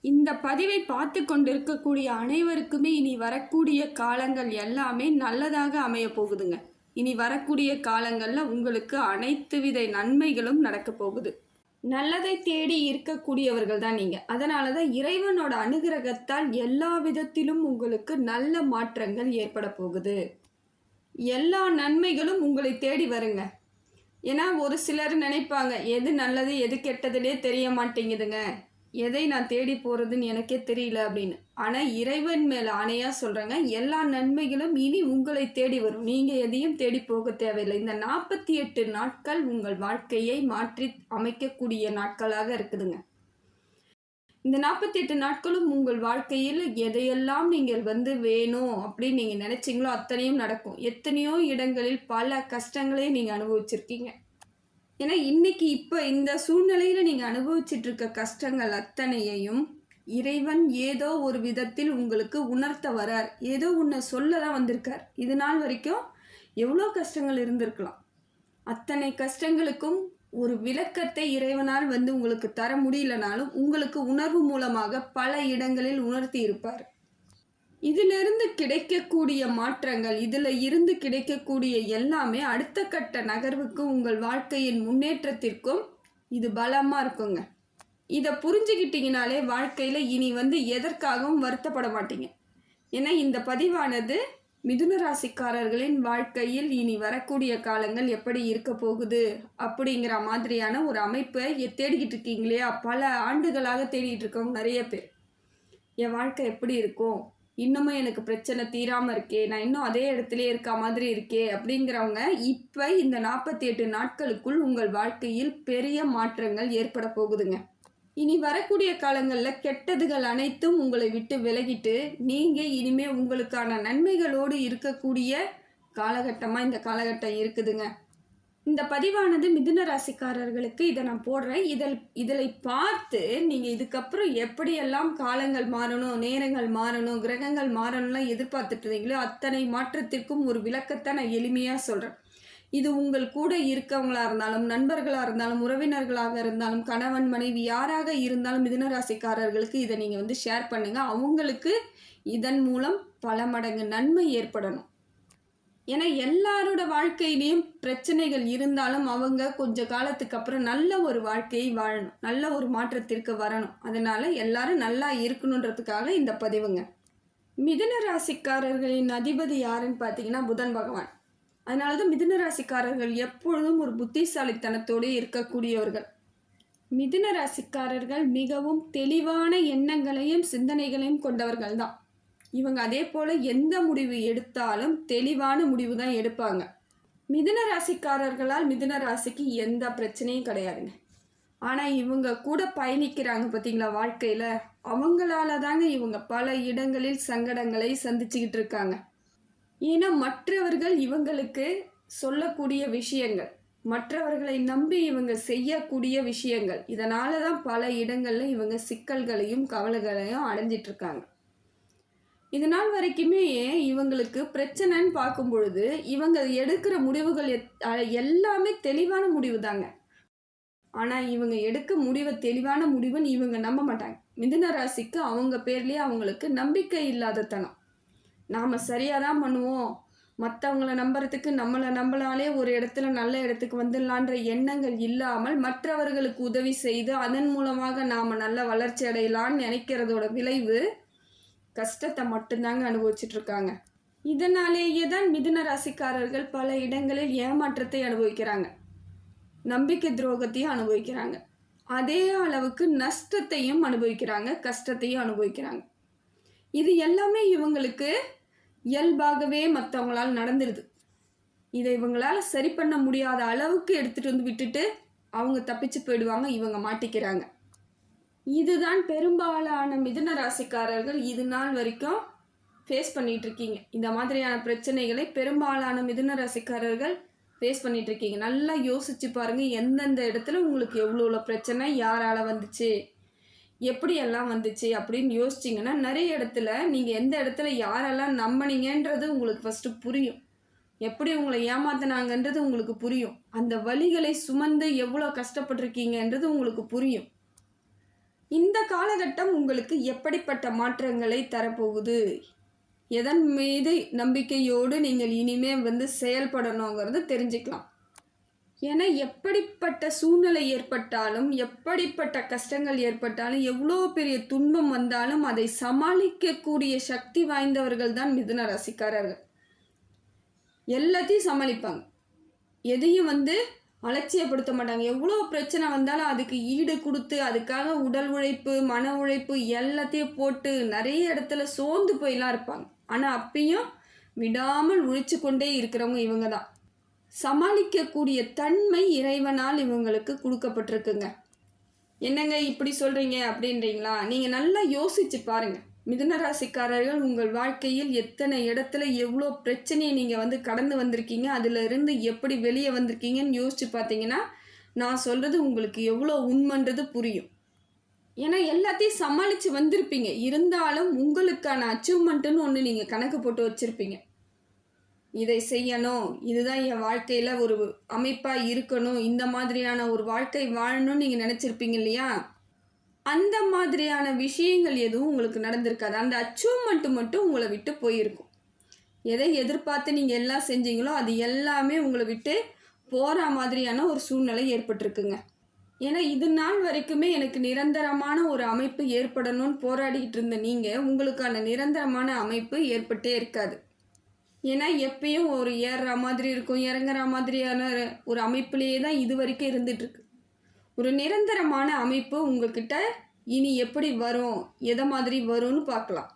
இந்த பதிவை பார்த்து கொண்டிருக்கக்கூடிய அனைவருக்குமே இனி வரக்கூடிய காலங்கள் எல்லாமே நல்லதாக அமைய போகுதுங்க. இனி வரக்கூடிய காலங்களில் உங்களுக்கு அனைத்து வித நன்மைகளும் நடக்க போகுது. நல்லதை தேடி இருக்கக்கூடியவர்கள் தான் நீங்கள். அதனால தான் இறைவனோட அனுகிரகத்தால் எல்லா விதத்திலும் உங்களுக்கு நல்ல மாற்றங்கள் ஏற்பட போகுது. எல்லா நன்மைகளும் உங்களை தேடி வருங்க. ஏன்னா ஒரு சிலர் நினைப்பாங்க, எது நல்லது எது கெட்டதுனே தெரிய மாட்டேங்குதுங்க, எதை நான் தேடி போகிறதுன்னு எனக்கே தெரியல அப்படின்னு. ஆனால் இறைவன் மேலே ஆணையாக சொல்கிறேங்க, எல்லா நன்மைகளும் இனி உங்களை தேடி வரும். நீங்கள் எதையும் தேடி போக தேவையில்லை. இந்த 48 நாட்கள் உங்கள் வாழ்க்கையை மாற்றி அமைக்கக்கூடிய நாட்களாக இருக்குதுங்க. இந்த 48 நாட்களும் உங்கள் வாழ்க்கையில் எதையெல்லாம் நீங்கள் வேணும் அப்படின்னு நீங்கள் நினச்சிங்களோ அத்தனையும் நடக்கும். எத்தனையோ இடங்களில் பல கஷ்டங்களே நீங்கள் அனுபவிச்சிருக்கீங்க. ஏன்னா இன்னைக்கு இப்போ இந்த சூழ்நிலையில் நீங்கள் அனுபவிச்சுட்டு இருக்க கஷ்டங்கள் அத்தனையையும் இறைவன் ஏதோ ஒரு விதத்தில் உங்களுக்கு உணர்த்த வரார். ஏதோ ஒன்று சொல்ல தான் வந்திருக்கார். இது நாள் வரைக்கும் எவ்வளோ கஷ்டங்கள் இருந்திருக்கலாம். அத்தனை கஷ்டங்களுக்கும் ஒரு விளக்கத்தை இறைவனால் உங்களுக்கு தர முடியலனாலும் உங்களுக்கு உணர்வு மூலமாக பல இடங்களில் உணர்த்தி இருப்பார். இதிலிருந்து கிடைக்கக்கூடிய மாற்றங்கள், இதில் இருந்து கிடைக்கக்கூடிய எல்லாமே அடுத்த கட்ட நகர்வுக்கும் உங்கள் வாழ்க்கையின் முன்னேற்றத்திற்கும் இது பலமாக இருக்குங்க. இதை புரிஞ்சுக்கிட்டீங்கனாலே வாழ்க்கையில் இனி எதற்காகவும் வருத்தப்பட மாட்டீங்க. ஏன்னா இந்த பதிவானது மிதுன ராசிக்காரர்களின் வாழ்க்கையில் இனி வரக்கூடிய காலங்கள் எப்படி இருக்க போகுது அப்படிங்கிற மாதிரியான ஒரு அமைப்பை தேடிக்கிட்டு இருக்கீங்க இல்லையா? பல ஆண்டுகளாக தேடிக்கிட்டு இருக்கவங்க நிறைய பேர், என் வாழ்க்கை எப்படி இருக்கும், இன்னமும் எனக்கு பிரச்சனை தீராமல் இருக்கே, நான் இன்னும் அதே இடத்துலே இருக்க மாதிரி இருக்கே அப்படிங்கிறவங்க இப்போ இந்த 48 நாட்களுக்குள் உங்கள் வாழ்க்கையில் பெரிய மாற்றங்கள் ஏற்பட போகுதுங்க. இனி வரக்கூடிய காலங்களில் கெட்டதுகள் அனைத்தும் உங்களை விட்டு விலகிட்டு நீங்கள் இனிமேல் உங்களுக்கான நன்மைகளோடு இருக்கக்கூடிய காலகட்டமாக இந்த காலகட்டம் இருக்குதுங்க. இந்த பதிவானது மிதுன ராசிக்காரர்களுக்கு இதை நான் போடுறேன். இதில் பார்த்து நீங்கள் இதுக்கப்புறம் எப்படியெல்லாம் காலங்கள் மாறணும், நேரங்கள் மாறணும், கிரகங்கள் மாறணும்லாம் எதிர்பார்த்துட்டு இருந்தீங்களோ அத்தனை மாற்றத்திற்கும் ஒரு விளக்கத்தை நான் எளிமையாக சொல்கிறேன். இது உங்கள் கூட இருக்கவங்களாக இருந்தாலும், நண்பர்களாக இருந்தாலும், உறவினர்களாக இருந்தாலும், கணவன் மனைவி யாராக இருந்தாலும் மிதுன ராசிக்காரர்களுக்கு இதை நீங்கள் ஷேர் பண்ணுங்கள். அவங்களுக்கு இதன் மூலம் பல மடங்கு நன்மை ஏற்படணும். ஏன்னா எல்லாரோட வாழ்க்கையிலையும் பிரச்சனைகள் இருந்தாலும் அவங்க கொஞ்ச காலத்துக்கு அப்புறம் நல்ல ஒரு வாழ்க்கையை வாழணும், நல்ல ஒரு மாற்றத்திற்கு வரணும். அதனால எல்லாரும் நல்லா இருக்கணுன்றதுக்காக இந்த பதிவுங்க. மிதுன ராசிக்காரர்களின் அதிபதி யாருன்னு பார்த்தீங்கன்னா புதன் பகவான். அதனால தான் மிதுன ராசிக்காரர்கள் எப்பொழுதும் ஒரு புத்திசாலித்தனத்தோடு இருக்கக்கூடியவர்கள். மிதுன ராசிக்காரர்கள் மிகவும் தெளிவான எண்ணங்களையும் சிந்தனைகளையும் கொண்டவர்கள் தான். இவங்க அதே போல் எந்த முடிவு எடுத்தாலும் தெளிவான முடிவு தான் எடுப்பாங்க. மிதுன ராசிக்காரர்களால் மிதுன ராசிக்கு எந்த பிரச்சனையும் கிடையாதுங்க. ஆனால் இவங்க கூட பயணிக்கிறாங்க பார்த்தீங்களா வாழ்க்கையில், அவங்களால தாங்க இவங்க பல இடங்களில் சங்கடங்களை சந்திச்சுக்கிட்டு இருக்காங்க. ஏன்னா மற்றவர்கள் இவங்களுக்கு சொல்லக்கூடிய விஷயங்கள், மற்றவர்களை நம்பி இவங்க செய்யக்கூடிய விஷயங்கள், இதனால தான் பல இடங்களில் இவங்க சிக்கல்களையும் கவலைகளையும் அடைஞ்சிட்ருக்காங்க. இது நாள் வரைக்குமே இவங்களுக்கு பிரச்சனைன்னு பார்க்கும் பொழுது இவங்க எடுக்கிற முடிவுகள் எல்லாமே தெளிவான முடிவு தாங்க. ஆனால் இவங்க எடுக்க தெளிவான முடிவுன்னு இவங்க நம்ப மாட்டாங்க. மிதுன ராசிக்கு அவங்க பேர்லேயே அவங்களுக்கு நம்பிக்கை இல்லாத தனம். நாம் சரியாக தான் பண்ணுவோம், மற்றவங்கள நம்புறதுக்கு நம்மளை நம்பளாலே ஒரு இடத்துல நல்ல இடத்துக்கு வந்துடலான்ற எண்ணங்கள் இல்லாமல் மற்றவர்களுக்கு உதவி செய்து அதன் மூலமாக நாம் நல்ல வளர்ச்சி அடையலான்னு நினைக்கிறதோட விளைவு கஷ்டத்தை மட்டும்தாங்க அனுபவிச்சுட்டு இருக்காங்க. இதனாலேயே தான் மிதுன ராசிக்காரர்கள் பல இடங்களில் ஏமாற்றத்தை அனுபவிக்கிறாங்க, நம்பிக்கை துரோகத்தையும் அனுபவிக்கிறாங்க, அதே அளவுக்கு நஷ்டத்தையும் அனுபவிக்கிறாங்க, கஷ்டத்தையும் அனுபவிக்கிறாங்க. இது எல்லாமே இவங்களுக்கு இயல்பாகவே மற்றவங்களால் நடந்துடுது. இதை இவங்களால் சரி பண்ண முடியாத அளவுக்கு எடுத்துகிட்டு விட்டுட்டு அவங்க தப்பிச்சு போயிடுவாங்க, இவங்க மாட்டிக்கிறாங்க. இதுதான் பெரும்பாலான மிதுன ராசிக்காரர்கள் இது நாள் வரைக்கும் ஃபேஸ் பண்ணிகிட்டு இருக்கீங்க. இந்த மாதிரியான பிரச்சனைகளை பெரும்பாலான மிதுன ராசிக்காரர்கள் ஃபேஸ் பண்ணிகிட்டு இருக்கீங்க. நல்லா யோசிச்சு பாருங்கள், எந்தெந்த இடத்துல உங்களுக்கு எவ்வளோ பிரச்சனை, யாரால் வந்துச்சு, எப்படியெல்லாம் வந்துச்சு அப்படின்னு யோசிச்சிங்கன்னா நிறைய இடத்துல நீங்கள் எந்த இடத்துல யாரெல்லாம் நம்பினீங்கன்றது உங்களுக்கு ஃபஸ்ட்டு புரியும். எப்படி உங்களை ஏமாத்தினாங்கன்றது உங்களுக்கு புரியும். அந்த வலிகளை சுமந்து எவ்வளோ கஷ்டப்பட்டிருக்கீங்கன்றது உங்களுக்கு புரியும். இந்த காலகட்டம் உங்களுக்கு எப்படிப்பட்ட மாற்றங்களை தரப்போகுது, எதன் மீது நம்பிக்கையோடு நீங்கள் இனிமே செயல்படணுங்கிறத தெரிஞ்சுக்கலாம். ஏன்னா எப்படிப்பட்ட சூழ்நிலை ஏற்பட்டாலும், எப்படிப்பட்ட கஷ்டங்கள் ஏற்பட்டாலும், எவ்வளோ பெரிய துன்பம் வந்தாலும் அதை சமாளிக்கக்கூடிய சக்தி வாய்ந்தவர்கள் தான் மிதுன ராசிக்காரர்கள். எல்லாத்தையும் சமாளிப்பாங்க. எதையும் அலட்சியப்படுத்த மாட்டாங்க. எவ்வளோ பிரச்சனை வந்தாலும் அதுக்கு ஈடு கொடுத்து, அதுக்காக உடல் உழைப்பு, மன உழைப்பு எல்லாத்தையும் போட்டு நிறைய இடத்துல சோர்ந்து போயெல்லாம் இருப்பாங்க. ஆனால் அப்பயும் விடாமல் உழைச்சு கொண்டே இருக்கிறவங்க இவங்க தான். சமாளிக்கக்கூடிய தன்மை இறைவனால் இவங்களுக்கு கொடுக்கப்பட்டிருக்குங்க. என்னங்க இப்படி சொல்கிறீங்க அப்படின்றீங்களா? நீங்கள் நல்லா யோசிச்சு பாருங்கள். மிதுன ராசிக்காரர்கள் உங்கள் வாழ்க்கையில் எத்தனை இடத்துல எவ்வளோ பிரச்சனையை நீங்கள் கடந்து வந்திருக்கீங்க, அதிலிருந்து எப்படி வெளியே வந்திருக்கீங்கன்னு யோசிச்சு பார்த்தீங்கன்னா நான் சொல்கிறது உங்களுக்கு எவ்வளோ உண்மைன்றது புரியும். ஏன்னா எல்லாத்தையும் சமாளித்து வந்திருப்பீங்க. இருந்தாலும் உங்களுக்கான அச்சீவ்மெண்ட்டுன்னு ஒன்று நீங்கள் கணக்கு போட்டு வச்சுருப்பீங்க. இதை செய்யணும், இதுதான் என் வாழ்க்கையில் ஒரு அமைப்பாக இருக்கணும், இந்த மாதிரியான ஒரு வாழ்க்கை வாழணும்னு நீங்கள் நினச்சிருப்பீங்க இல்லையா? அந்த மாதிரியான விஷயங்கள் எதுவும் உங்களுக்கு நடந்திருக்காது. அந்த அச்சீவ்மெண்ட்டு மட்டும் உங்களை விட்டு போயிருக்கும். எதை எதிர்பார்த்து நீங்கள் எல்லாம் செஞ்சீங்களோ அது எல்லாமே உங்களை விட்டு போகிற மாதிரியான ஒரு சூழ்நிலை ஏற்பட்டிருக்குங்க. ஏன்னா இது நாள் வரைக்குமே எனக்கு நிரந்தரமான ஒரு அமைப்பு ஏற்படணும்னு போராடிக்கிட்டு இருந்த நீங்கள், உங்களுக்கான நிரந்தரமான அமைப்பு ஏற்பட்டே இருக்காது. ஏன்னா எப்பயும் ஒரு ஏறுற மாதிரி இருக்கும், இறங்குற மாதிரியான ஒரு அமைப்பிலேயே தான் இது வரைக்கும் இருந்துகிட்ருக்கு. ஒரு நிரந்தரமான அமைப்பு உங்ககிட்ட இனி எப்படி வரும், எதை மாதிரி வரும்னு பார்க்கலாம்.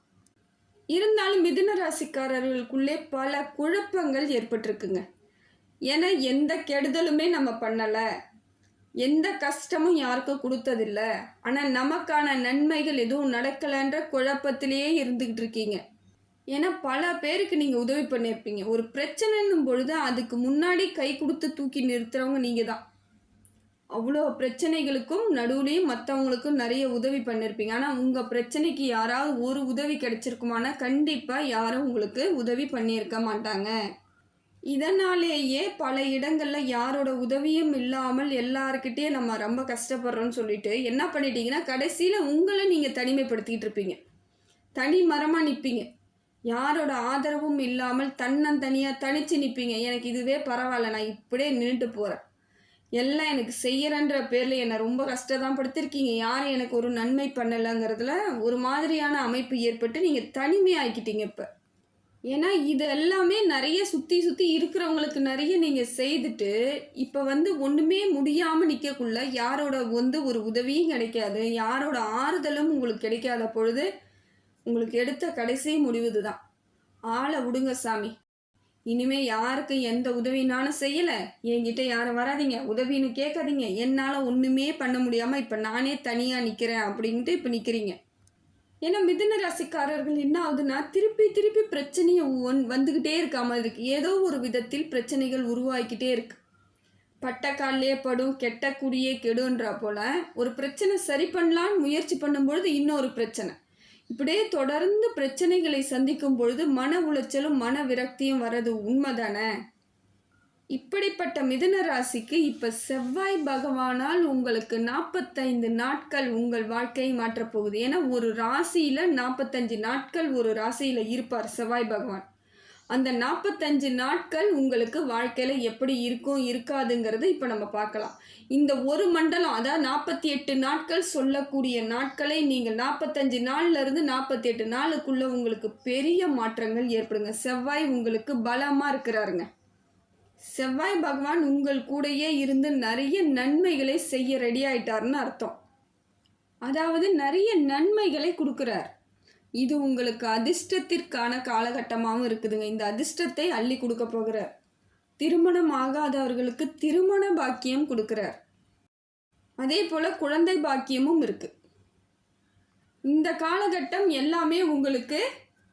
இருந்தாலும் மிதுன ராசிக்காரர்களுக்குள்ளே பல குழப்பங்கள் ஏற்பட்டிருக்குங்க. ஏன்னா எந்த கெடுதலுமே நம்ம பண்ணலை, எந்த கஷ்டமும் யாருக்கும் கொடுத்ததில்ல, ஆனால் நமக்கான நன்மைகள் எதுவும் நடக்கலைன்ற குழப்பத்திலேயே இருந்துக்கிட்டு இருக்கீங்க. ஏன்னா பல பேருக்கு நீங்கள் உதவி பண்ணியிருப்பீங்க. ஒரு பிரச்சனைன்னும் பொழுது அதுக்கு முன்னாடி கை கொடுத்து தூக்கி நிறுத்துறவங்க நீங்கள் தான். அவ்வளோ பிரச்சனைகளுக்கும் நடுவுலையும் மற்றவங்களுக்கும் நிறைய உதவி பண்ணியிருப்பீங்க. ஆனால் உங்கள் பிரச்சனைக்கு யாராவது ஒரு உதவி கிடைச்சிருக்குமானா கண்டிப்பாக யாரும் உங்களுக்கு உதவி பண்ணியிருக்க மாட்டாங்க. இதனாலேயே பல இடங்களில் யாரோட உதவியும் இல்லாமல் எல்லாருக்கிட்டே நம்ம ரொம்ப கஷ்டப்படுறோன்னு சொல்லிட்டு என்ன பண்ணிட்டீங்கன்னா கடைசியில் உங்களை நீங்கள் தனிமைப்படுத்திக்கிட்டு இருப்பீங்க. தனி மரமாக நிற்பீங்க. யாரோட ஆதரவும் இல்லாமல் தன்னந்தனியாக தனித்து நிற்பீங்க. எனக்கு இதுவே பரவாயில்ல, நான் இப்படியே நின்றுட்டு போகிறேன், எல்லாம் எனக்கு செய்கிறன்ற பேரில் என்னை ரொம்ப கஷ்டதான் படுத்திருக்கீங்க, யாரும் எனக்கு ஒரு நன்மை பண்ணலைங்கிறதுல ஒரு மாதிரியான அமைப்பு ஏற்பட்டு நீங்கள் தனிமையாக்கிட்டீங்க. இப்போ ஏன்னா இது எல்லாமே நிறைய சுற்றி இருக்கிறவங்களுக்கு நிறைய நீங்கள் செய்துட்டு இப்போ ஒன்றுமே முடியாமல் நிற்கக்குள்ள யாரோட ஒரு உதவியும் கிடைக்காது, யாரோட ஆறுதலும் உங்களுக்கு கிடைக்காத பொழுது உங்களுக்கு எடுத்த கடைசி முடிவு தான், ஆளை விடுங்க சாமி, இனிமேல் யாருக்கும் எந்த உதவினாலும் செய்யலை, என்கிட்ட யாரும் வராதிங்க, உதவின்னு கேட்காதீங்க, என்னால் ஒன்றுமே பண்ண முடியாமல் இப்போ நானே தனியாக நிற்கிறேன் அப்படின்ட்டு இப்போ நிற்கிறீங்க. ஏன்னா மிதுன ராசிக்காரர்கள் என்ன ஆகுதுன்னா திருப்பி பிரச்சனையை வந்துக்கிட்டே இருக்க மாதிரி இருக்குது. ஏதோ ஒரு விதத்தில் பிரச்சனைகள் உருவாக்கிட்டே இருக்கு. பட்டக்கால்லே படும் கெட்ட குடியே கெடுன்றா போல் ஒரு பிரச்சனை சரி பண்ணலான்னு முயற்சி பண்ணும்பொழுது இன்னொரு பிரச்சனை, இப்படியே தொடர்ந்து பிரச்சனைகளை சந்திக்கும் பொழுது மன உளைச்சலும் மன விரக்தியும் வர்றது உண்மைதானே? இப்படிப்பட்ட மிதுன ராசிக்கு இப்போ செவ்வாய் பகவானால் உங்களுக்கு 45 நாட்கள் உங்கள் வாழ்க்கையை மாற்றப்போகுது. ஏன்னா ஒரு ராசியில் 45 நாட்கள் ஒரு ராசியில் இருப்பார் செவ்வாய் பகவான். அந்த 45 நாட்கள் உங்களுக்கு வாழ்க்கையில் எப்படி இருக்கும் இருக்காதுங்கிறது இப்போ நம்ம பார்க்கலாம். இந்த ஒரு மண்டலம், அதாவது 48 நாட்கள் சொல்லக்கூடிய நாட்களை நீங்கள் 45 நாள்லேருந்து 48 நாளுக்குள்ளே உங்களுக்கு பெரிய மாற்றங்கள் ஏற்படுங்க. செவ்வாய் உங்களுக்கு பலமாக இருக்கிறாருங்க. செவ்வாய் பகவான் உங்கள் கூடையே இருந்து நிறைய நன்மைகளை செய்ய ரெடி ஆயிட்டாருன்னு அர்த்தம். அதாவது நிறைய நன்மைகளை கொடுக்குறார். இது உங்களுக்கு அதிர்ஷ்டத்திற்கான காலகட்டமாகவும் இருக்குதுங்க. இந்த அதிர்ஷ்டத்தை அள்ளி கொடுக்க போகிறார். திருமணம் ஆகாதவர்களுக்கு திருமண பாக்கியம் கொடுக்குறார். அதே போல் குழந்தை பாக்கியமும் இருக்குது. இந்த காலகட்டம் எல்லாமே உங்களுக்கு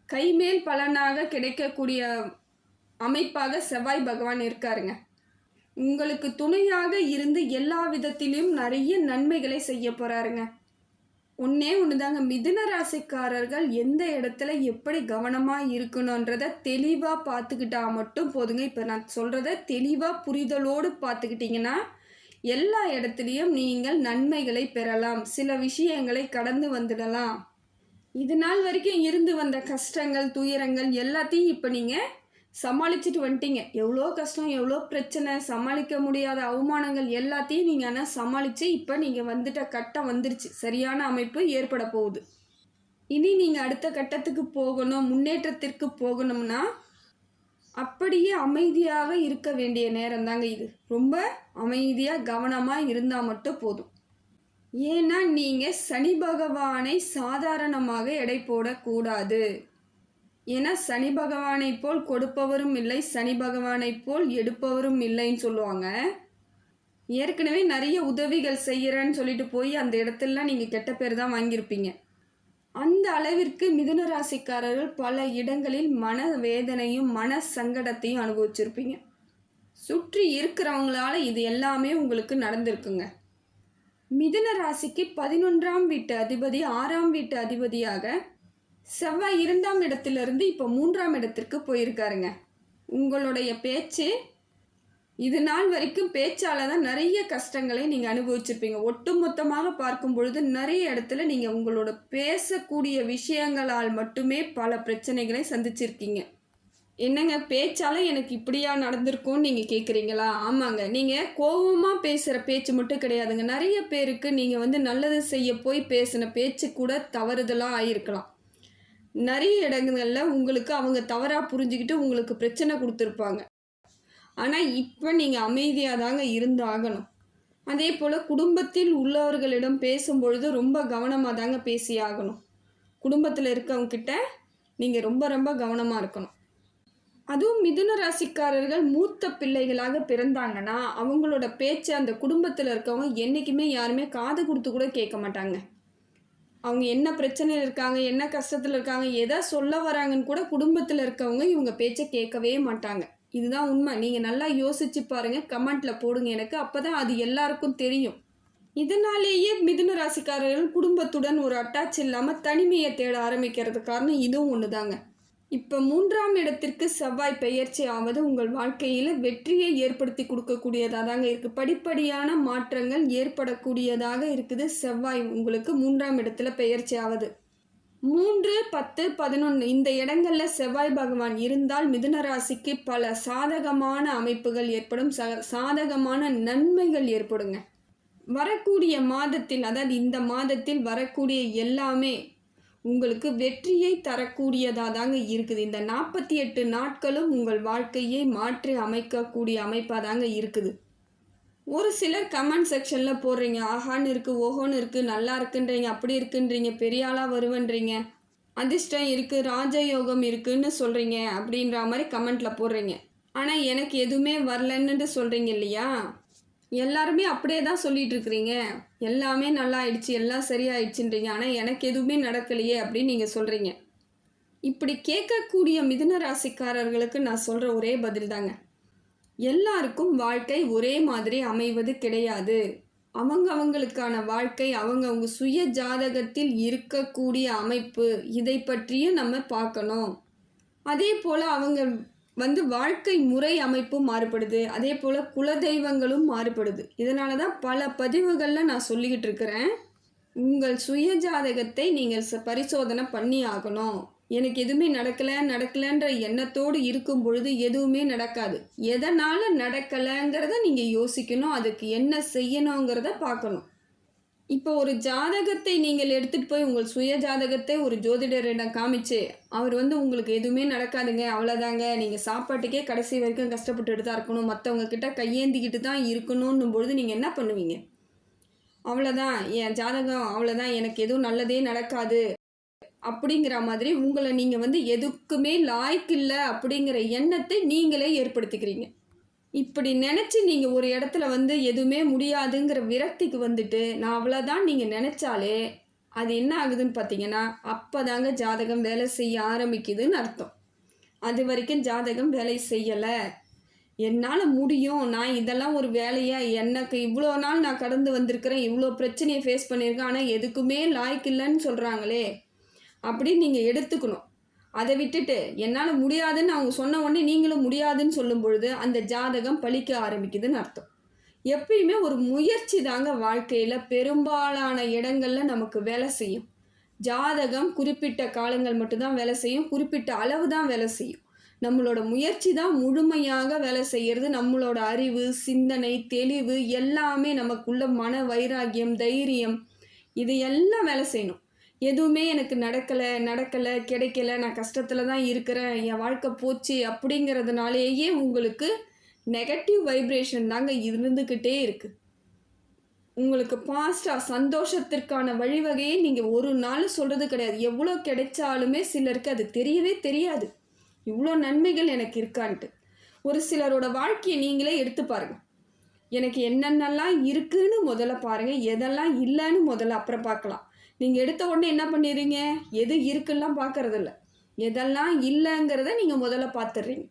கைமேல் பலனாக கிடைக்கக்கூடிய அமைப்பாக செவ்வாய் பகவான் இருக்காருங்க. உங்களுக்கு துணையாக இருந்து எல்லா விதத்திலையும் நிறைய நன்மைகளை செய்ய போகிறாருங்க. ஒன்றே ஒன்று தாங்க, மிதுன ராசிக்காரர்கள் எந்த இடத்துல எப்படி கவனமாக இருக்கணுன்றதை தெளிவாக பார்த்துக்கிட்டா மட்டும் போதுங்க. இப்போ நான் சொல்கிறத தெளிவாக புரிதலோடு பார்த்துக்கிட்டிங்கன்னா எல்லா இடத்துலையும் நீங்கள் நன்மைகளை பெறலாம். சில விஷயங்களை கடந்து வந்துடலாம். இது நாள் வரைக்கும் இருந்து வந்த கஷ்டங்கள், துயரங்கள் எல்லாத்தையும் இப்போ நீங்கள் சமாளிச்சுட்டு வந்துட்டீங்க. எவ்வளோ கஷ்டம், எவ்வளோ பிரச்சனை, சமாளிக்க முடியாத அவமானங்கள் எல்லாத்தையும் நீங்கள் ஆனால் சமாளித்து இப்போ நீங்கள் வந்துட்ட கட்டம் வந்துருச்சு. சரியான அமைப்பு ஏற்பட போகுது. இனி நீங்கள் அடுத்த கட்டத்துக்கு போகணும், முன்னேற்றத்திற்கு போகணும்னா அப்படியே அமைதியாக இருக்க வேண்டிய நேரம் தாங்க இது. ரொம்ப அமைதியாக கவனமாக இருந்தால் மட்டும் போதும். ஏன்னா நீங்கள் சனி பகவானை சாதாரணமாக எடை போடக்கூடாது. ஏன்னா சனி பகவானை போல் கொடுப்பவரும் இல்லை, சனி பகவானை போல் எடுப்பவரும் இல்லைன்னு சொல்லுவாங்க. ஏற்கனவே நிறைய உதவிகள் செய்கிறேன்னு சொல்லிட்டு போய் அந்த இடத்துலலாம் நீங்கள் கெட்ட பேர் தான் வாங்கியிருப்பீங்க. அந்த அளவிற்கு மிதுன ராசிக்காரர்கள் பல இடங்களில் மன வேதனையும் மன சங்கடத்தையும் அனுபவிச்சிருப்பீங்க. சுற்றி இருக்கிறவங்களால இது எல்லாமே உங்களுக்கு நடந்திருக்குங்க. மிதுன ராசிக்கு 11ஆம் வீட்டு அதிபதி 6ஆம் வீட்டு அதிபதியாக செவ்வாய் 2ஆம் இடத்திலிருந்து இப்போ 3ஆம் இடத்திற்கு போயிருக்காருங்க. உங்களுடைய பேச்சு இது நாள் வரைக்கும் பேச்சால் தான் நிறைய கஷ்டங்களை நீங்கள் அனுபவிச்சிருப்பீங்க. ஒட்டுமொத்தமாக பார்க்கும் பொழுது நிறைய இடத்துல நீங்கள் உங்களோட பேசக்கூடிய விஷயங்களால் மட்டுமே பல பிரச்சனைகளை சந்திச்சிருக்கீங்க. என்னங்க பேச்சால் எனக்கு இப்படியா நடந்திருக்கும்னு நீங்கள் கேட்குறீங்களா? ஆமாங்க, நீங்கள் கோபமாக பேசுகிற பேச்சு மட்டும் கிடையாதுங்க. நிறைய பேருக்கு நீங்கள் நல்லது செய்ய போய் பேசின பேச்சு கூட தவறுதலாக ஆகியிருக்கலாம். நிறைய இடங்களில் உங்களுக்கு அவங்க தவறாக புரிஞ்சுக்கிட்டு உங்களுக்கு பிரச்சனை கொடுத்துருப்பாங்க. ஆனால் இப்போ நீங்கள் அமைதியாக தாங்க இருந்து ஆகணும். அதே போல் குடும்பத்தில் உள்ளவர்களிடம் பேசும்பொழுது ரொம்ப கவனமாக தாங்க பேசி ஆகணும். குடும்பத்தில் இருக்கவங்கக்கிட்ட நீங்கள் ரொம்ப ரொம்ப கவனமாக இருக்கணும். அதுவும் மிதுன ராசிக்காரர்கள் மூத்த பிள்ளைகளாக பிறந்தாங்கன்னா அவங்களோட பேச்சு அந்த குடும்பத்தில் இருக்கவங்க என்றைக்குமே யாருமே காது கொடுத்து கூட கேட்க மாட்டாங்க. அவங்க என்ன பிரச்சனையில் இருக்காங்க, என்ன கஷ்டத்தில் இருக்காங்க, எதை சொல்ல வராங்கன்னு கூட குடும்பத்தில் இருக்கவங்க இவங்க பேச்சை கேட்கவே மாட்டாங்க. இதுதான் உண்மை. நீங்கள் நல்லா யோசிச்சு பாருங்கள், கமெண்ட்டில் போடுங்க எனக்கு. அப்போ தான் அது எல்லாருக்கும் தெரியும். இதனாலேயே மிதுன ராசிக்காரர்கள் குடும்பத்துடன் ஒரு அட்டாச் இல்லாமல் தனிமையை தேட ஆரம்பிக்கிறது காரணம் இதுவும் ஒன்று தாங்க. இப்போ 3ஆம் இடத்திற்கு செவ்வாய் பெயர்ச்சி ஆவது உங்கள் வாழ்க்கையில் வெற்றியை ஏற்படுத்தி கொடுக்கக்கூடியதாக தாங்க இருக்குது. படிப்படியான மாற்றங்கள் ஏற்படக்கூடியதாக இருக்குது. செவ்வாய் உங்களுக்கு 3ஆம் இடத்துல பெயர்ச்சி ஆவது 3, 10, 11 இந்த இடங்களில் செவ்வாய் பகவான் இருந்தால் மிதுன ராசிக்கு பல சாதகமான அமைப்புகள் ஏற்படும். சாதகமான நன்மைகள் ஏற்படுங்க. வரக்கூடிய மாதத்தில், அதாவது இந்த மாதத்தில் வரக்கூடிய எல்லாமே உங்களுக்கு வெற்றியை தரக்கூடியதாக தாங்க இருக்குது. இந்த 48 நாட்களும் உங்கள் வாழ்க்கையை மாற்றி அமைக்கக்கூடிய அமைப்பாக தாங்க இருக்குது. ஒரு சிலர் கமெண்ட் செக்ஷனில் போடுறீங்க, ஆஹான்னு இருக்குது, ஓஹோன்னு இருக்குது, நல்லா இருக்குன்றீங்க, அப்படி இருக்குன்றீங்க, பெரிய ஆளாக வருவன்றீங்க, அதிர்ஷ்டம் இருக்குது, ராஜயோகம் இருக்குதுன்னு சொல்கிறீங்க அப்படின்ற மாதிரி கமெண்ட்டில் போடுறீங்க. ஆனால் எனக்கு எதுவுமே வரலன்னு சொல்கிறீங்க இல்லையா? எல்லாருமே அப்படியே தான் சொல்லிகிட்டு இருக்கிறீங்க. எல்லாமே நல்லா ஆயிடுச்சு, எல்லாம் சரியாயிடுச்சுன்றீங்க. ஆனால் எனக்கு எதுவுமே நடக்கலையே அப்படின்னு நீங்கள் சொல்கிறீங்க. இப்படி கேட்கக்கூடிய மிதுன ராசிக்காரர்களுக்கு நான் சொல்கிற ஒரே பதில் தாங்க, எல்லாருக்கும் வாழ்க்கை ஒரே மாதிரி அமைவது கிடையாது. அவங்களுக்கான வாழ்க்கை அவங்க சுய ஜாதகத்தில் இருக்கக்கூடிய அமைப்பு, இதை பற்றியும் நம்ம பார்க்கணும். அதே போல் அவங்க வாழ்க்கை முறை அமைப்பும் மாறுபடுது. அதே போல் குலதெய்வங்களும் மாறுபடுது. இதனால தான் பல பதிவுகளில் நான் சொல்லிக்கிட்டு இருக்கிறேன், உங்கள் சுய ஜாதகத்தை நீங்கள் பரிசோதனை பண்ணி ஆகணும். எனக்கு எதுவுமே நடக்கலைன்ற எண்ணத்தோடு இருக்கும் பொழுது எதுவுமே நடக்காது. எதனால் நடக்கலைங்கிறத நீங்கள் யோசிக்கணும், அதுக்கு என்ன செய்யணுங்கிறத பார்க்கணும். இப்போ ஒரு ஜாதகத்தை நீங்கள் எடுத்துகிட்டு போய் உங்கள் சுய ஜாதகத்தை ஒரு ஜோதிடரிடம் காமிச்சு அவர் உங்களுக்கு எதுவுமே நடக்காதுங்க, அவ்வளோதாங்க, நீங்கள் சாப்பாட்டுக்கே கடைசி வரைக்கும் கஷ்டப்பட்டுட்டு தான் இருக்கணும், மற்றவங்க கிட்ட கையேந்திக்கிட்டு தான் இருக்கணும்னும் பொழுது நீங்கள் என்ன பண்ணுவீங்க? அவ்வளோதான் என் ஜாதகம், அவ்வளோதான், எனக்கு எதுவும் நல்லதே நடக்காது அப்படிங்கிற மாதிரி உங்களை நீங்கள் எதுக்குமே லாய்க்கில்லை அப்படிங்கிற எண்ணத்தை நீங்களே ஏற்படுத்திக்கிறீங்க. இப்படி நினச்சி நீங்கள் ஒரு இடத்துல எதுவுமே முடியாதுங்கிற விரக்திக்கு வந்துட்டு நான் அவ்வளோதான் நீங்கள் நினச்சாலே அது என்ன ஆகுதுன்னு பார்த்தீங்கன்னா அப்போ தாங்க ஜாதகம் வேலை செய்ய ஆரம்பிக்குதுன்னு அர்த்தம். அது வரைக்கும் ஜாதகம் வேலை செய்யலை, என்னால் முடியும், நான் இதெல்லாம் ஒரு வேலையாக, எனக்கு இவ்வளோ நாள் நான் கடந்து வந்திருக்கிறேன், இவ்வளோ பிரச்சனையை ஃபேஸ் பண்ணியிருக்கேன், ஆனால் எதுக்குமே லாய்க்கு இல்லைன்னு சொல்கிறாங்களே அப்படின்னு நீங்கள் எடுத்துக்கணும். அதை விட்டுட்டு என்னால் முடியாதுன்னு அவங்க சொன்ன உடனே நீங்களும் முடியாதுன்னு சொல்லும் பொழுது அந்த ஜாதகம் பழிக்க ஆரம்பிக்குதுன்னு அர்த்தம். எப்பயுமே ஒரு முயற்சி தாங்க வாழ்க்கையில் பெரும்பாலான இடங்களில் நமக்கு வேலை செய்யும். ஜாதகம் குறிப்பிட்ட காலங்கள் மட்டும்தான் வேலை செய்யும், குறிப்பிட்ட அளவு தான் வேலை செய்யும். நம்மளோட முயற்சி தான் முழுமையாக வேலை செய்கிறது. நம்மளோட அறிவு, சிந்தனை, தெளிவு எல்லாமே நமக்குள்ள மன வைராகியம், தைரியம் இது எல்லாம் வேலை செய்யணும். எதுவுமே எனக்கு நடக்கலை, கிடைக்கல, நான் கஷ்டத்தில் தான் இருக்கிறேன், என் வாழ்க்கை போச்சு அப்படிங்கிறதுனாலேயே உங்களுக்கு நெகட்டிவ் வைப்ரேஷன் தாங்க இருந்துக்கிட்டே இருக்குது. உங்களுக்கு பாஸ்ட்டாக சந்தோஷத்திற்கான வழிவகையை நீங்கள் ஒரு நாள் சொல்கிறது கிடையாது. எவ்வளோ கிடைச்சாலுமே சிலருக்கு அது தெரியவே தெரியாது, இவ்வளோ நன்மைகள் எனக்கு இருக்கான்ட்டு. ஒரு சிலரோட வாழ்க்கையை நீங்களே எடுத்து பாருங்கள். எனக்கு என்னென்னலாம் இருக்குன்னு முதல்ல பாருங்கள், எதெல்லாம் இல்லைன்னு முதல்ல அப்புறம் பார்க்கலாம். நீங்கள் எடுத்த உடனே என்ன பண்ணிடுறீங்க, எது இருக்குலாம் பார்க்குறதில்ல, எதெல்லாம் இல்லைங்கிறத நீங்கள் முதல்ல பார்த்துடுறீங்க.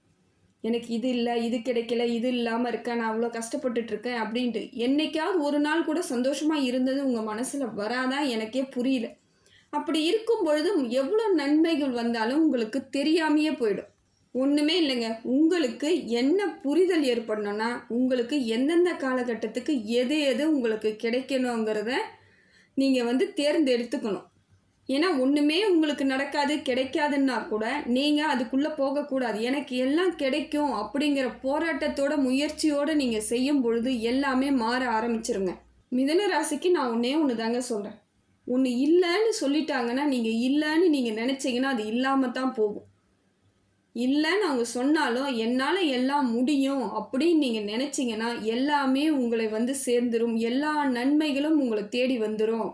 எனக்கு இது இல்லை, இது கிடைக்கல, இது இல்லாமல் இருக்கேன், நான் அவ்வளோ கஷ்டப்பட்டுட்ருக்கேன் அப்படின்ட்டு. என்றைக்காவது ஒரு நாள் கூட சந்தோஷமாக இருந்தது உங்கள் மனசில் வராதான் எனக்கே புரியல. அப்படி இருக்கும் பொழுது எவ்வளோ நன்மைகள் வந்தாலும் உங்களுக்கு தெரியாமையே போயிடும். ஒன்றுமே இல்லைங்க, உங்களுக்கு என்ன புரிதல் ஏற்படணும்னா உங்களுக்கு எந்தெந்த காலகட்டத்துக்கு எது எது உங்களுக்கு கிடைக்கணுங்கிறத நீங்கள் தேர்ந்தெடுத்துக்கணும். ஏன்னா ஒன்றுமே உங்களுக்கு நடக்காது, கிடைக்காதுன்னா கூட நீங்கள் அதுக்குள்ளே போகக்கூடாது. எனக்கு எல்லாம் கிடைக்கும் அப்படிங்கிற போராட்டத்தோட முயற்சியோடு நீங்கள் செய்யும் பொழுது எல்லாமே மாற ஆரம்பிச்சிருங்க. மிதுன ராசிக்கு நான் ஒன்று தாங்க சொல்கிறேன். ஒன்று இல்லைன்னு சொல்லிட்டாங்கன்னா நீங்கள் இல்லைன்னு நீங்கள் நினச்சிங்கன்னா அது இல்லாமல் தான் போகும். இல்லைன்னு அவங்க சொன்னாலும் என்னால் எல்லாம் முடியும் அப்படின்னு நீங்கள் நினச்சிங்கன்னா எல்லாமே உங்களை சேர்ந்துடும், எல்லா நன்மைகளும் உங்களை தேடி வந்துடும்.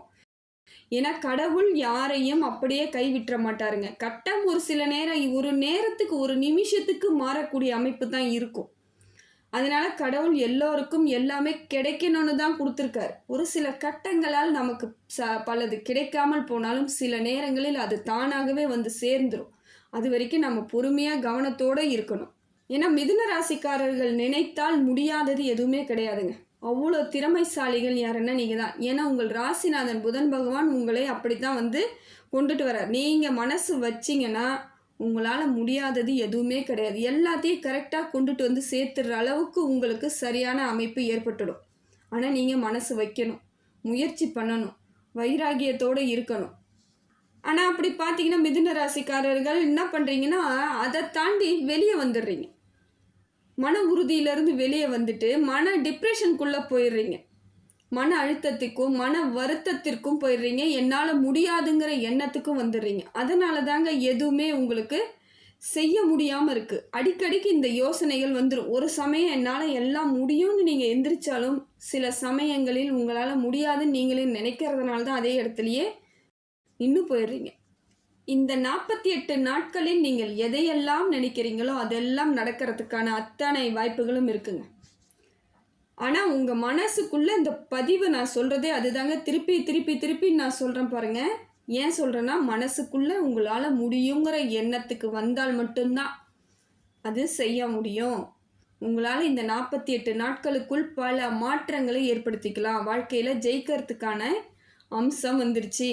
ஏன்னா கடவுள் யாரையும் அப்படியே கைவிட்டுற மாட்டாருங்க. கட்டம் ஒரு சில நேரம், ஒரு நேரத்துக்கு, ஒரு நிமிஷத்துக்கு மாறக்கூடிய அமைப்பு தான் இருக்கும். அதனால கடவுள் எல்லோருக்கும் எல்லாமே கிடைக்கணும்னு தான் கொடுத்துருக்காரு. ஒரு சில கட்டங்களால் நமக்கு பலது கிடைக்காமல் போனாலும் சில நேரங்களில் அது தானாகவே சேர்ந்துடும். அது வரைக்கும் நம்ம பொறுமையாக கவனத்தோடு இருக்கணும். ஏன்னா மிதுன ராசிக்காரர்கள் நினைத்தால் முடியாதது எதுவுமே கிடையாதுங்க. அவ்வளோ திறமைசாலிகள் யாருன்னா நீங்கள் தான். ஏன்னா உங்கள் ராசிநாதன் புதன் பகவான் உங்களை அப்படி தான் கொண்டுட்டு வர்றார். நீங்கள் மனசு வச்சிங்கன்னா உங்களால் முடியாதது எதுவுமே கிடையாது. எல்லாத்தையும் கரெக்டாக கொண்டுட்டு சேர்த்துடுற அளவுக்கு உங்களுக்கு சரியான அமைப்பு ஏற்பட்டுடும். ஆனால் நீங்கள் மனசு வைக்கணும், முயற்சி பண்ணணும், வைராகியத்தோடு இருக்கணும். ஆனால் அப்படி பார்த்தீங்கன்னா மிதுன ராசிக்காரர்கள் என்ன பண்ணுறீங்கன்னா அதை தாண்டி வெளியே வந்துடுறீங்க. மன உறுதியிலேருந்து வெளியே வந்துட்டு மன டிப்ரெஷனுக்குள்ளே போயிடுறீங்க. மன அழுத்தத்துக்கும் மன வருத்தத்திற்கும் போயிடுறீங்க. என்னால் முடியாதுங்கிற எண்ணத்துக்கும் வந்துடுறீங்க. அதனால தாங்க எதுவுமே உங்களுக்கு செய்ய முடியாமல் இருக்குது. அடிக்கடிக்கு இந்த யோசனைகள் வந்துடும். ஒரு சமயம் என்னால் எல்லாம் முடியும்னு நீங்கள் எந்திரிச்சாலும் சில சமயங்களில் உங்களால் முடியாதுன்னு நீங்களே நினைக்கிறதுனால தான் அதே இடத்துலையே இன்னும் போயிடுறீங்க. இந்த 48 நாட்களில் நீங்கள் எதையெல்லாம் நினைக்கிறீங்களோ அதெல்லாம் நடக்கிறதுக்கான அத்தனை வாய்ப்புகளும் இருக்குங்க. ஆனால் உங்கள் மனசுக்குள்ளே இந்த பதிவு நான் சொல்கிறதே அதுதாங்க. திருப்பி திருப்பி திருப்பி நான் சொல்கிறேன் பாருங்கள். ஏன் சொல்கிறேன்னா மனசுக்குள்ளே உங்களால் முடியுங்கிற எண்ணத்துக்கு வந்தால் மட்டும்தான் அது செய்ய முடியும். உங்களால் இந்த 48 நாட்களுக்குள் பல மாற்றங்களை ஏற்படுத்திக்கலாம். வாழ்க்கையில் ஜெயிக்கிறதுக்கான அம்சம் வந்துருச்சு.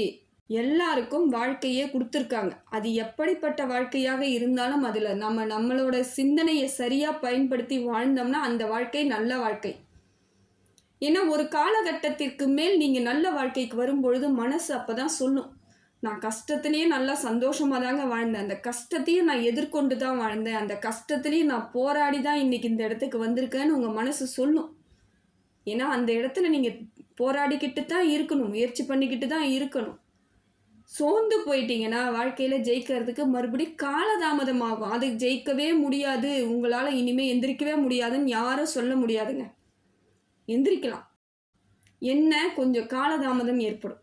எல்லாருக்கும் வாழ்க்கையே கொடுத்துருக்காங்க. அது எப்படிப்பட்ட வாழ்க்கையாக இருந்தாலும் அதில் நம்மளோட சிந்தனையை சரியாக பயன்படுத்தி வாழ்ந்தோம்னா அந்த வாழ்க்கை நல்ல வாழ்க்கை. ஏன்னா ஒரு காலகட்டத்திற்கு மேல் நீங்கள் நல்ல வாழ்க்கைக்கு வரும்பொழுது மனசு அப்போ தான் சொல்லும், நான் கஷ்டத்துலேயே நல்லா சந்தோஷமாக தாங்க வாழ்ந்தேன், அந்த கஷ்டத்தையும் நான் எதிர்கொண்டு தான் வாழ்ந்தேன், அந்த கஷ்டத்துலேயும் நான் போராடி தான் இன்றைக்கி இந்த இடத்துக்கு வந்திருக்கேன்னு உங்கள் மனசு சொல்லும். ஏன்னா அந்த இடத்துல நீங்கள் போராடிக்கிட்டு தான் இருக்கணும், முயற்சி பண்ணிக்கிட்டு தான் இருக்கணும். சோர்ந்து போயிட்டீங்கன்னா வாழ்க்கையில் ஜெயிக்கிறதுக்கு மறுபடியும் காலதாமதமாகும். அது ஜெயிக்கவே முடியாது, உங்களால் இனிமேல் எந்திரிக்கவே முடியாதுன்னு யாரும் சொல்ல முடியாதுங்க. எந்திரிக்கலாம், என்ன கொஞ்சம் காலதாமதம் ஏற்படும்.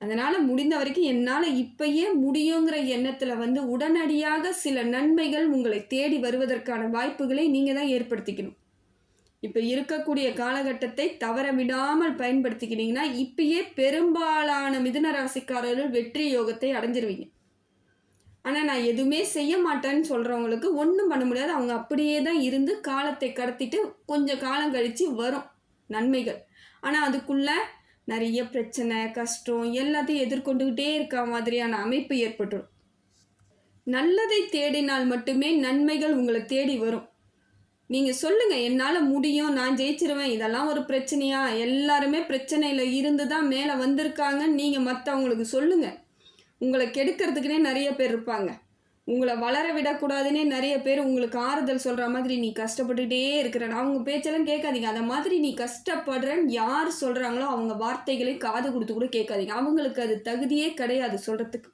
அதனால் முடிந்த வரைக்கும் என்னால் இப்பயே முடியுங்கிற எண்ணத்தில் உடனடியாக சில நன்மைகள் உங்களை தேடி வருவதற்கான வாய்ப்புகளை நீங்கள் தான் ஏற்படுத்திக்கணும். இப்போ இருக்கக்கூடிய காலகட்டத்தை தவற விடாமல் பயன்படுத்திக்கிட்டீங்கன்னா இப்பயே பெரும்பாலான மிதுன ராசிக்காரர்கள் வெற்றி யோகத்தை அடைஞ்சிருவீங்க. ஆனால் நான் எதுவுமே செய்ய மாட்டேன்னு சொல்கிறவங்களுக்கு ஒன்றும் பண்ண முடியாது. அவங்க அப்படியே தான் இருந்து காலத்தை கடத்திட்டு கொஞ்சம் காலம் கழித்து வரும் நன்மைகள். ஆனால் அதுக்குள்ளே நிறைய பிரச்சனை, கஷ்டம் எல்லாத்தையும் எதிர்கொண்டுக்கிட்டே இருக்க மாதிரியான அமைப்பு ஏற்பட்டுடும். நல்லதை தேடினால் மட்டுமே நன்மைகள் உங்களை தேடி வரும். நீங்கள் சொல்லுங்கள், என்னால் முடியும், நான் ஜெயிச்சிருவேன், இதெல்லாம் ஒரு பிரச்சனையா? எல்லாருமே பிரச்சனையில் இருந்து தான் மேலே வந்திருக்காங்கன்னு நீங்கள் மற்றவங்களுக்கு சொல்லுங்கள். உங்களை கெடுக்கிறதுக்குனே நிறைய பேர் இருப்பாங்க. உங்களை வளர விடக்கூடாதுன்னே நிறைய பேர் உங்களுக்கு ஆறுதல் சொல்கிற மாதிரி நீ கஷ்டப்பட்டுகிட்டே இருக்கிறேன், அவங்க பேச்செல்லாம் கேட்காதீங்க. அந்த மாதிரி நீ கஷ்டப்படுறேன்னு யார் சொல்கிறாங்களோ அவங்க வார்த்தைகளை காது கொடுத்து கூட கேட்காதீங்க. அவங்களுக்கு அது தகுதியே கிடையாது சொல்கிறதுக்கு.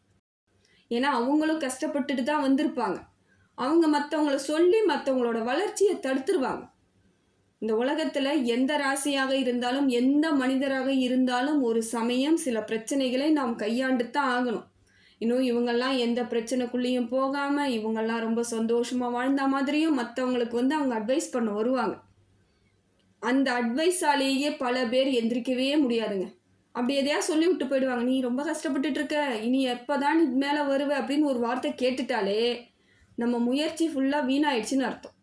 ஏன்னா அவங்களும் கஷ்டப்பட்டுட்டு தான் வந்திருப்பாங்க. அவங்க மற்றவங்கள சொல்லி மற்றவங்களோட வளர்ச்சியை தடுத்துருவாங்க. இந்த உலகத்தில் எந்த ராசியாக இருந்தாலும் எந்த மனிதராக இருந்தாலும் ஒரு சமயம் சில பிரச்சனைகளை நாம் கையாண்டு தான் ஆகணும். இன்னும் இவங்கெல்லாம் எந்த பிரச்சனைக்குள்ளேயும் போகாமல் இவங்கெல்லாம் ரொம்ப சந்தோஷமாக வாழ்ந்த மாதிரியும் மற்றவங்களுக்கு அவங்க அட்வைஸ் பண்ண வருவாங்க. அந்த அட்வைஸாலேயே பல பேர் எந்திரிக்கவே முடியாதுங்க. அப்படி எதையா சொல்லிவிட்டு போயிடுவாங்க, நீ ரொம்ப கஷ்டப்பட்டுட்டு இருக்க, இனி எப்போ தான் நீ மேலே வருவ அப்படின்னு ஒரு வார்த்தை கேட்டுட்டாலே நம்ம முயற்சி ஃபுல்லாக வீணாயிடுச்சுன்னு அர்த்தம்.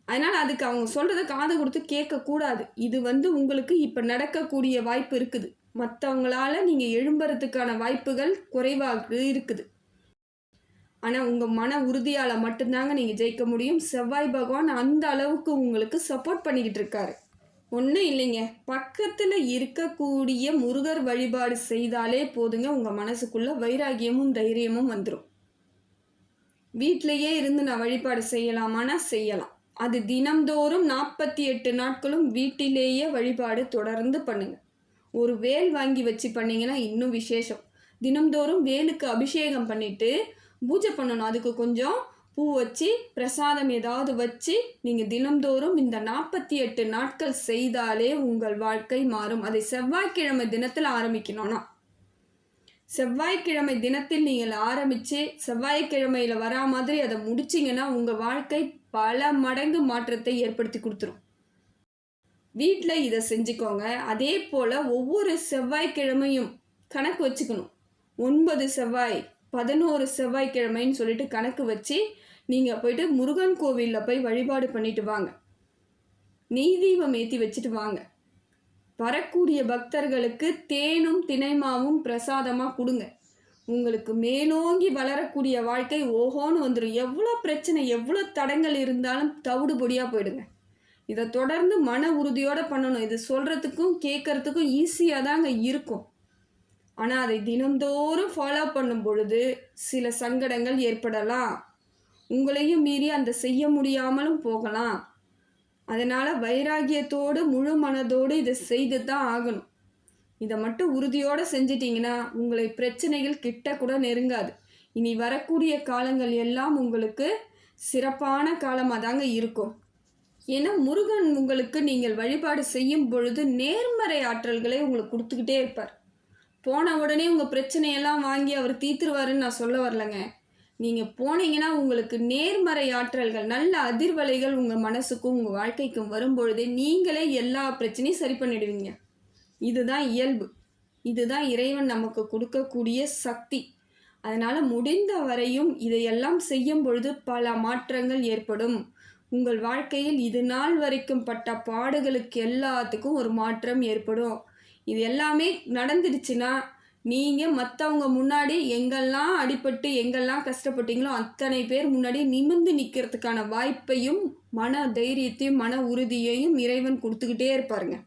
அதனால் அதுக்கு அவங்க சொல்கிறத காது கொடுத்து கேட்கக்கூடாது. இது உங்களுக்கு இப்போ நடக்கக்கூடிய வாய்ப்பு இருக்குது. மற்றவங்களால நீங்கள் எழும்புறதுக்கான வாய்ப்புகள் குறைவாக இருக்குது. ஆனால் உங்கள் மன உறுதியால் மட்டும்தாங்க நீங்கள் ஜெயிக்க முடியும். செவ்வாய் பகவான் அந்த அளவுக்கு உங்களுக்கு சப்போர்ட் பண்ணிக்கிட்டு இருக்காரு. ஒன்றும் இல்லைங்க, பக்கத்தில் இருக்கக்கூடிய முருகர் வழிபாடு செய்தாலே போதுங்க, உங்கள் மனசுக்குள்ளே வைராகியமும் தைரியமும் வந்துடும். வீட்டிலையே இருந்து நான் வழிபாடு செய்யலாமான்னா செய்யலாம். அது தினம்தோறும் 48 நாட்களும் வீட்டிலேயே வழிபாடு தொடர்ந்து பண்ணுங்க. ஒரு வேல் வாங்கி வச்சு பண்ணிங்கன்னா இன்னும் விசேஷம். தினம்தோறும் வேலுக்கு அபிஷேகம் பண்ணிவிட்டு பூஜை பண்ணணும். அதுக்கு கொஞ்சம் பூ வச்சு பிரசாதம் ஏதாவது வச்சு நீங்கள் தினம்தோறும் இந்த 48 நாட்கள் செய்தாலே உங்கள் வாழ்க்கை மாறும். அதை செவ்வாய்க்கிழமை தினத்தில் ஆரம்பிக்கணும்னா செவ்வாய்க்கிழமை தினத்தில் நீங்கள் ஆரம்பித்து செவ்வாய்க்கிழமையில் வரா மாதிரி அதை முடிச்சிங்கன்னா உங்கள் வாழ்க்கை பல மடங்கு மாற்றத்தை ஏற்படுத்தி கொடுத்துரும். வீட்டில் இதை செஞ்சுக்கோங்க. அதே போல் ஒவ்வொரு செவ்வாய்க்கிழமையும் கணக்கு வச்சுக்கணும். 9 செவ்வாய் 11 செவ்வாய்க்கிழமைன்னு சொல்லிட்டு கணக்கு வச்சு நீங்கள் போயிட்டு முருகன் கோவிலில் போய் வழிபாடு பண்ணிட்டு வாங்க. நெய் தீபம் ஏற்றி வச்சுட்டு வாங்க. வரக்கூடிய பக்தர்களுக்கு தேனும் தினைமாவும் பிரசாதமாக கொடுங்க. உங்களுக்கு மேலோங்கி வளரக்கூடிய வாழ்க்கை ஓஹோன்னு வந்துடும். எவ்வளோ பிரச்சனை எவ்வளோ தடங்கள் இருந்தாலும் தவிடு பொடியாக போயிடுங்க. இதை தொடர்ந்து மன உறுதியோடு பண்ணணும். இது சொல்கிறதுக்கும் கேட்குறதுக்கும் ஈஸியாக தாங்க இருக்கும். ஆனால் அதை தினந்தோறும் ஃபாலோ பண்ணும் பொழுது சில சங்கடங்கள் ஏற்படலாம். உங்களையும் மீறி அந்த செய்ய முடியாமலும் போகலாம். அதனால் வைராகியத்தோடு முழு மனதோடு இதை செய்து தான் ஆகணும். இதை மட்டும் உறுதியோடு செஞ்சிட்டிங்கன்னா உங்களை பிரச்சனைகள் கிட்ட கூட நெருங்காது. இனி வரக்கூடிய காலங்கள் எல்லாம் உங்களுக்கு சிறப்பான காலமாக தாங்க இருக்கும். ஏன்னா முருகன் உங்களுக்கு நீங்கள் வழிபாடு செய்யும் பொழுது நேர்மறை ஆற்றல்களை உங்களுக்கு கொடுத்துக்கிட்டே இருப்பார். போன உடனே உங்கள் பிரச்சனையெல்லாம் வாங்கி அவர் தீர்த்துருவாருன்னு நான் சொல்ல வரலைங்க. நீங்கள் போனீங்கன்னா உங்களுக்கு நேர்மறை ஆற்றல்கள் நல்ல அதிர்வலைகள் உங்கள் மனசுக்கும் உங்கள் வாழ்க்கைக்கும் வரும்பொழுதே நீங்களே எல்லா பிரச்சனையும் சரி பண்ணிடுவீங்க. இதுதான் இயல்பு. இதுதான் இறைவன் நமக்கு கொடுக்கக்கூடிய சக்தி. அதனால் முடிந்த வரையும் இதையெல்லாம் செய்யும் பொழுது பல மாற்றங்கள் ஏற்படும். உங்கள் வாழ்க்கையில் இது நாள் வரைக்கும் பட்ட பாடுகளுக்கு எல்லாத்துக்கும் ஒரு மாற்றம் ஏற்படும். இது எல்லாமே நடந்துடுச்சுன்னா நீங்கள் மற்றவங்க முன்னாடி எங்கெல்லாம் அடிபட்டு எங்கெல்லாம் கஷ்டப்பட்டீங்களோ அத்தனை பேர் முன்னாடி நிமிர்ந்து நிற்கிறதுக்கான வாய்ப்பையும் மன தைரியத்தையும் மன உறுதியையும் இறைவன் கொடுத்துக்கிட்டே இருப்பாருங்க.